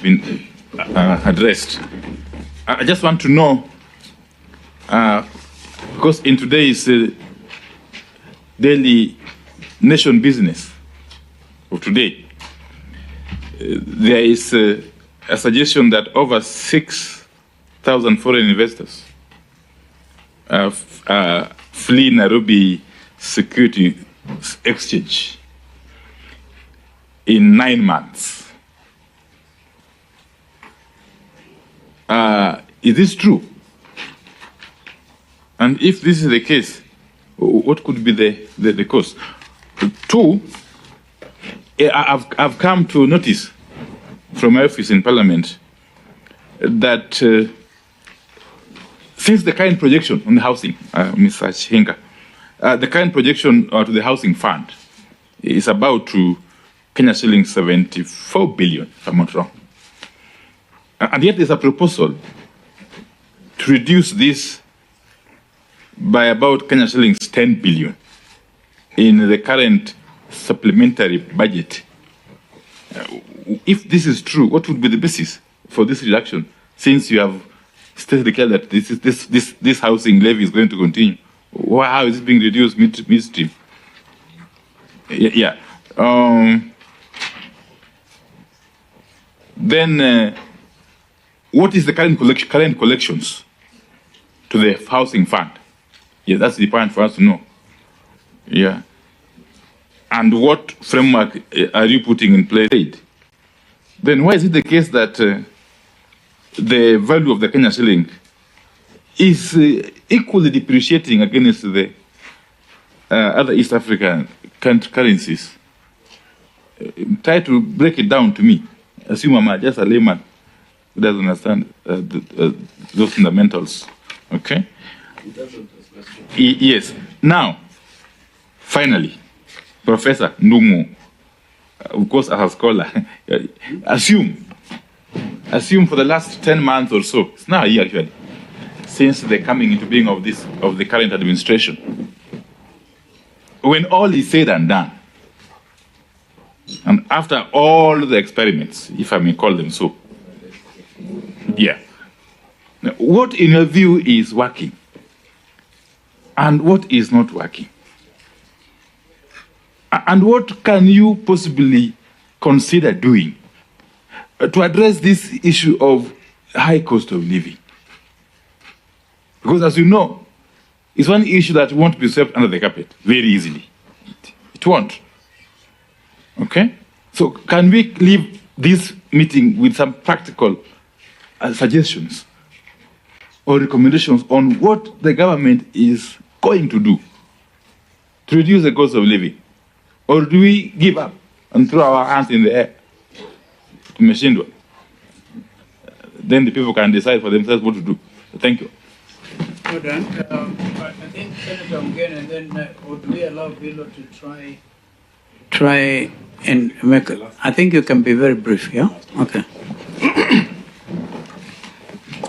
been addressed. I just want to know, because in today's daily nation business of today, there is a suggestion that over 6,000 foreign investors flee Nairobi Security Exchange in 9 months. Is this true? And if this is the case, what could be the cause? Two, I've come to notice from my office in Parliament that since the current projection on the housing, Mr. Chinga, the current projection to the housing fund is about to Kenya shillings 74 billion, if I'm not wrong. And yet there's a proposal to reduce this by about Kenya shillings 10 billion in the current supplementary budget. If this is true, what would be the basis for this reduction, since you have stated declared that this housing levy is going to continue? How is it being reduced midstream? Yeah. Then what is the current collections to the housing fund? Yeah, that's the point for us to know. Yeah. And what framework are you putting in place? Then why is it the case that the value of the Kenya shilling is equally depreciating against the other East African currencies? Try to break it down to me. Assume I'm just a layman who doesn't understand those fundamentals. Okay? Yes. Now, finally, Professor Ndung'u, of course, as a scholar, assume for the last 10 months or so, it's now a year actually, since the coming into being of the current administration, when all is said and done, and after all the experiments, if I may call them so, yeah, now, what in your view is working and what is not working? And what can you possibly consider doing to address this issue of high cost of living? Because as you know, it's one issue that won't be swept under the carpet very easily. It won't. Okay? So can we leave this meeting with some practical suggestions or recommendations on what the government is going to do to reduce the cost of living? Or do we give up and throw our hands in the air to machine work? Then the people can decide for themselves what to do. Thank you. Well done. I think Senator Mugeni, and then would we allow Bilo to try and make it? I think you can be very brief, yeah? Okay.